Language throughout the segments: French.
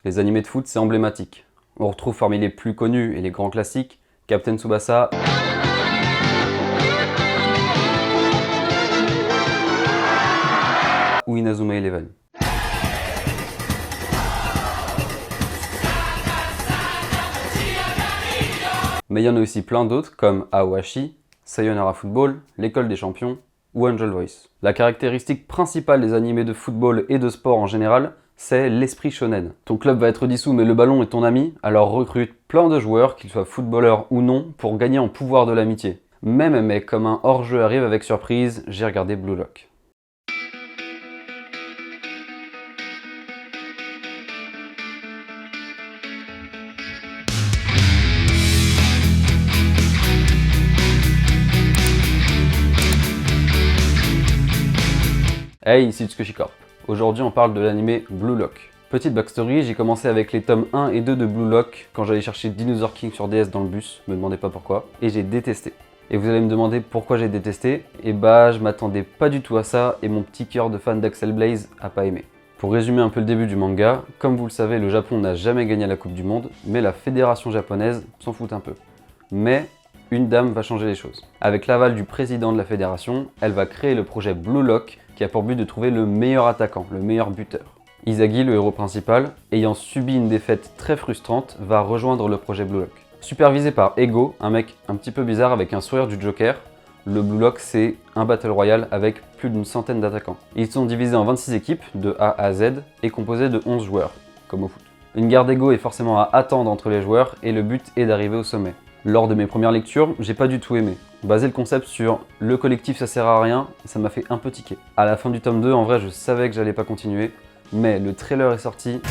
Les animés de foot, c'est emblématique. On retrouve parmi les plus connus et les grands classiques Captain Tsubasa ou Inazuma Eleven. Mais il y en a aussi plein d'autres comme Aoashi, Sayonara Football, L'école des champions ou Angel Voice. La caractéristique principale des animés de football et de sport en général, c'est l'esprit shonen. Ton club va être dissous mais le ballon est ton ami, alors recrute plein de joueurs, qu'ils soient footballeurs ou non, pour gagner en pouvoir de l'amitié. Même un mec comme un hors-jeu arrive avec surprise, j'ai regardé Blue Lock. Hey, ici Tsukushi Corp. Aujourd'hui on parle de l'anime Blue Lock. Petite backstory, j'ai commencé avec les tomes 1 et 2 de Blue Lock quand j'allais chercher Dinosaur King sur DS dans le bus, me demandez pas pourquoi, et j'ai détesté. Et vous allez me demander pourquoi j'ai détesté, et bah je m'attendais pas du tout à ça et mon petit cœur de fan d'Axel Blaze a pas aimé. Pour résumer un peu le début du manga, comme vous le savez, le Japon n'a jamais gagné la Coupe du Monde, mais la fédération japonaise s'en fout un peu. Mais une dame va changer les choses. Avec l'aval du président de la fédération, elle va créer le projet Blue Lock qui a pour but de trouver le meilleur attaquant, le meilleur buteur. Isagi, le héros principal, ayant subi une défaite très frustrante, va rejoindre le projet Blue Lock. Supervisé par Ego, un mec un petit peu bizarre avec un sourire du Joker, le Blue Lock c'est un Battle Royale avec plus d'une centaine d'attaquants. Ils sont divisés en 26 équipes, de A à Z, et composés de 11 joueurs, comme au foot. Une guerre d'ego est forcément à attendre entre les joueurs, et le but est d'arriver au sommet. Lors de mes premières lectures, j'ai pas du tout aimé. Baser le concept sur le collectif ça sert à rien, ça m'a fait un peu tiquer. À la fin du tome 2, en vrai, je savais que j'allais pas continuer, mais le trailer est sorti.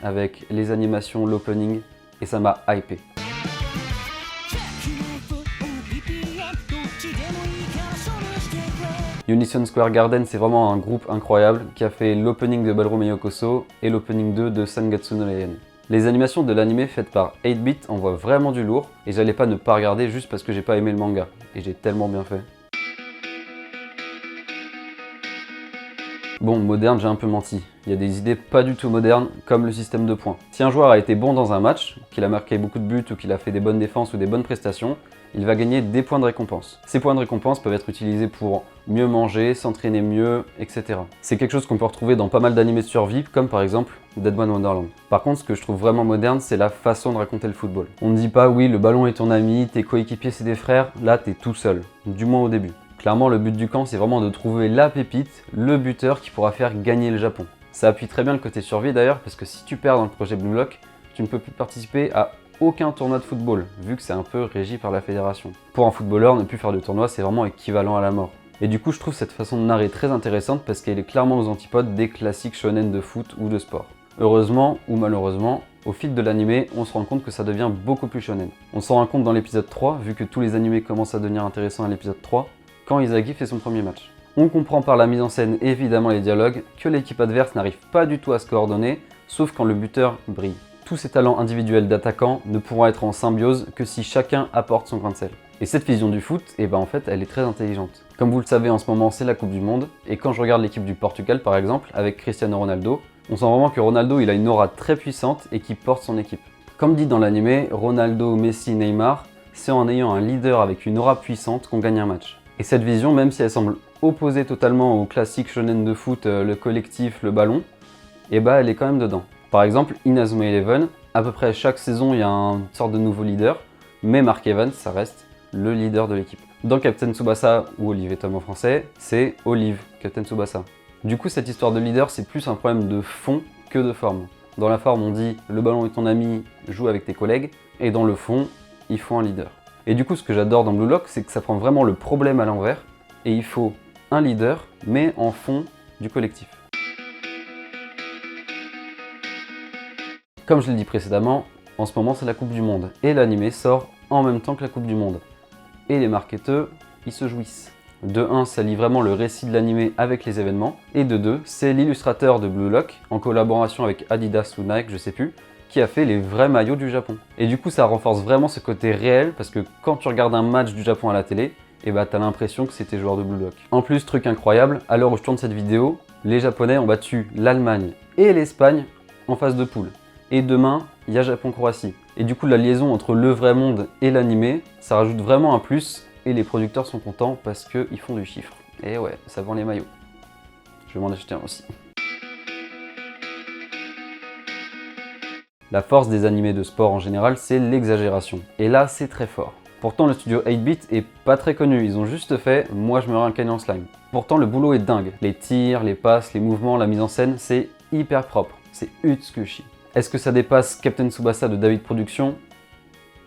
Avec les animations, l'opening, et ça m'a hypé. Unison Square Garden, c'est vraiment un groupe incroyable qui a fait l'opening de Ballroom Yokoso et l'opening 2 de Sangatsu no Lion. Les animations de l'anime faites par 8-bit envoient vraiment du lourd et j'allais pas ne pas regarder juste parce que j'ai pas aimé le manga. Et j'ai tellement bien fait. Bon, moderne, j'ai un peu menti. Il y a des idées pas du tout modernes, comme le système de points. Si un joueur a été bon dans un match, qu'il a marqué beaucoup de buts ou qu'il a fait des bonnes défenses ou des bonnes prestations, il va gagner des points de récompense. Ces points de récompense peuvent être utilisés pour mieux manger, s'entraîner mieux, etc. C'est quelque chose qu'on peut retrouver dans pas mal d'animés de survie, comme par exemple Deadman Wonderland. Par contre, ce que je trouve vraiment moderne, c'est la façon de raconter le football. On ne dit pas, oui, le ballon est ton ami, tes coéquipiers c'est des frères, là t'es tout seul, du moins au début. Clairement, le but du camp, c'est vraiment de trouver la pépite, le buteur qui pourra faire gagner le Japon. Ça appuie très bien le côté survie d'ailleurs, parce que si tu perds dans le projet Blue Lock, tu ne peux plus participer à aucun tournoi de football, vu que c'est un peu régi par la fédération. Pour un footballeur, ne plus faire de tournoi, c'est vraiment équivalent à la mort. Et du coup, je trouve cette façon de narrer très intéressante parce qu'elle est clairement aux antipodes des classiques shonen de foot ou de sport. Heureusement ou malheureusement, au fil de l'animé, on se rend compte que ça devient beaucoup plus shonen. On s'en rend compte dans l'épisode 3, vu que tous les animés commencent à devenir intéressants à l'épisode 3, quand Isagi fait son premier match. On comprend par la mise en scène et évidemment les dialogues que l'équipe adverse n'arrive pas du tout à se coordonner, sauf quand le buteur brille. Tous ces talents individuels d'attaquants ne pourront être en symbiose que si chacun apporte son grain de sel. Et cette vision du foot, en fait, elle est très intelligente. Comme vous le savez, en ce moment, c'est la Coupe du Monde, et quand je regarde l'équipe du Portugal, par exemple, avec Cristiano Ronaldo, on sent vraiment que Ronaldo, il a une aura très puissante et qui porte son équipe. Comme dit dans l'anime, Ronaldo, Messi, Neymar, c'est en ayant un leader avec une aura puissante qu'on gagne un match. Et cette vision, même si elle semble opposée totalement au classique shonen de foot, le collectif, le ballon, elle est quand même dedans. Par exemple, Inazuma Eleven, à peu près chaque saison, il y a une sorte de nouveau leader, mais Mark Evans, ça reste le leader de l'équipe. Dans Captain Tsubasa, ou Olive et Tom en français, c'est Olive, Captain Tsubasa. Du coup, cette histoire de leader, c'est plus un problème de fond que de forme. Dans la forme, on dit « le ballon est ton ami, joue avec tes collègues », et dans le fond, il faut un leader. Et du coup, ce que j'adore dans Blue Lock, c'est que ça prend vraiment le problème à l'envers, et il faut un leader, mais en fond du collectif. Comme je l'ai dit précédemment, en ce moment c'est la Coupe du Monde, et l'anime sort en même temps que la Coupe du Monde. Et les marketeurs, ils se jouissent. De 1, ça lie vraiment le récit de l'anime avec les événements, et de 2, c'est l'illustrateur de Blue Lock, en collaboration avec Adidas ou Nike, je sais plus, qui a fait les vrais maillots du Japon. Et du coup, ça renforce vraiment ce côté réel, parce que quand tu regardes un match du Japon à la télé, et bah t'as l'impression que c'était joueur de Blue Lock. En plus, truc incroyable, à l'heure où je tourne cette vidéo, les Japonais ont battu l'Allemagne et l'Espagne en phase de poule. Et demain, il y a Japon-Croatie. Et du coup, la liaison entre le vrai monde et l'animé, ça rajoute vraiment un plus, et les producteurs sont contents parce qu'ils font du chiffre. Et ouais, ça vend les maillots. Je vais m'en acheter un aussi. La force des animés de sport en général, c'est l'exagération. Et là, c'est très fort. Pourtant, le studio 8-bit est pas très connu, ils ont juste fait « Moi je me réincarne en slime ». Pourtant, le boulot est dingue. Les tirs, les passes, les mouvements, la mise en scène, c'est hyper propre. C'est Utsukushi. Est-ce que ça dépasse Captain Tsubasa de David Production?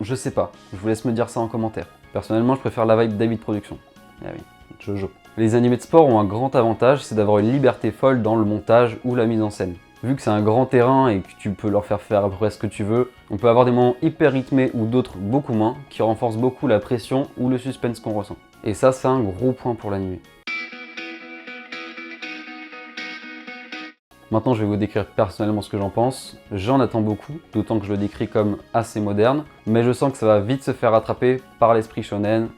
Je sais pas, je vous laisse me dire ça en commentaire. Personnellement, je préfère la vibe David Production. Ah oui, Jojo. Les animés de sport ont un grand avantage, c'est d'avoir une liberté folle dans le montage ou la mise en scène. Vu que c'est un grand terrain et que tu peux leur faire à peu près ce que tu veux, on peut avoir des moments hyper rythmés ou d'autres beaucoup moins, qui renforcent beaucoup la pression ou le suspense qu'on ressent. Et ça, c'est un gros point pour l'anime. Maintenant, je vais vous décrire personnellement ce que j'en pense. J'en attends beaucoup, d'autant que je le décris comme assez moderne, mais je sens que ça va vite se faire rattraper par l'esprit shonen,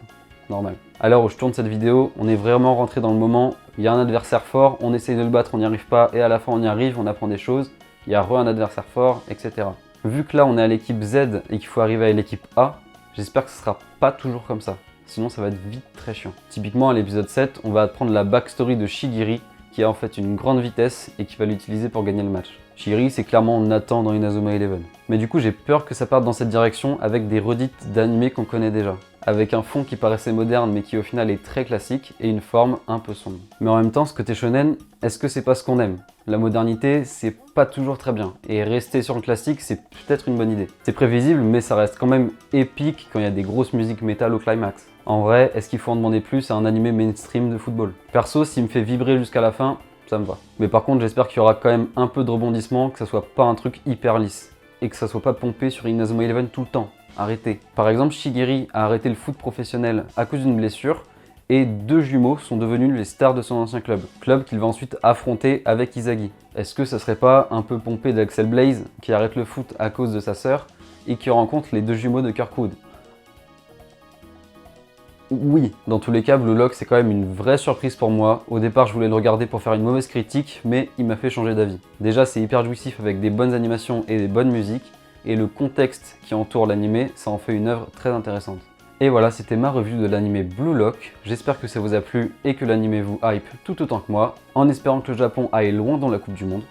normal. À l'heure où je tourne cette vidéo, on est vraiment rentré dans le moment, il y a un adversaire fort, on essaye de le battre, on n'y arrive pas, et à la fin on y arrive, on apprend des choses, il y a un adversaire fort, etc. Vu que là on est à l'équipe Z et qu'il faut arriver à l'équipe A, j'espère que ce sera pas toujours comme ça, sinon ça va être vite très chiant. Typiquement à l'épisode 7, on va apprendre la backstory de Shigiri, qui a en fait une grande vitesse et qui va l'utiliser pour gagner le match. Shigiri, c'est clairement Nathan dans Inazuma Eleven. Mais du coup, j'ai peur que ça parte dans cette direction avec des redites d'animés qu'on connaît déjà. Avec un fond qui paraissait moderne mais qui au final est très classique et une forme un peu sombre. Mais en même temps, ce côté shonen, est-ce que c'est pas ce qu'on aime? La modernité, c'est pas toujours très bien. Et rester sur le classique, c'est peut-être une bonne idée. C'est prévisible, mais ça reste quand même épique quand il y a des grosses musiques métal au climax. En vrai, est-ce qu'il faut en demander plus à un animé mainstream de football? Perso, s'il me fait vibrer jusqu'à la fin, ça me va. Mais par contre, j'espère qu'il y aura quand même un peu de rebondissement, que ça soit pas un truc hyper lisse. Et que ça soit pas pompé sur Inazuma Eleven tout le temps. Arrêtez. Par exemple, Shigiri a arrêté le foot professionnel à cause d'une blessure, et 2 jumeaux sont devenus les stars de son ancien club. Club qu'il va ensuite affronter avec Izagi. Est-ce que ça serait pas un peu pompé d'Axel Blaze, qui arrête le foot à cause de sa sœur, et qui rencontre les 2 jumeaux de Kirkwood? Oui, dans tous les cas, Blue Lock c'est quand même une vraie surprise pour moi. Au départ, je voulais le regarder pour faire une mauvaise critique, mais il m'a fait changer d'avis. Déjà, c'est hyper jouissif avec des bonnes animations et des bonnes musiques, et le contexte qui entoure l'animé, ça en fait une œuvre très intéressante. Et voilà, c'était ma revue de l'animé Blue Lock. J'espère que ça vous a plu et que l'animé vous hype tout autant que moi, en espérant que le Japon aille loin dans la Coupe du Monde.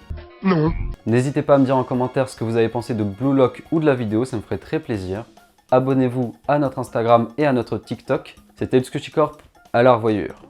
Non. N'hésitez pas à me dire en commentaire ce que vous avez pensé de Blue Lock ou de la vidéo, ça me ferait très plaisir. Abonnez-vous à notre Instagram et à notre TikTok. C'était Utsukushi Corp, à la revoyure.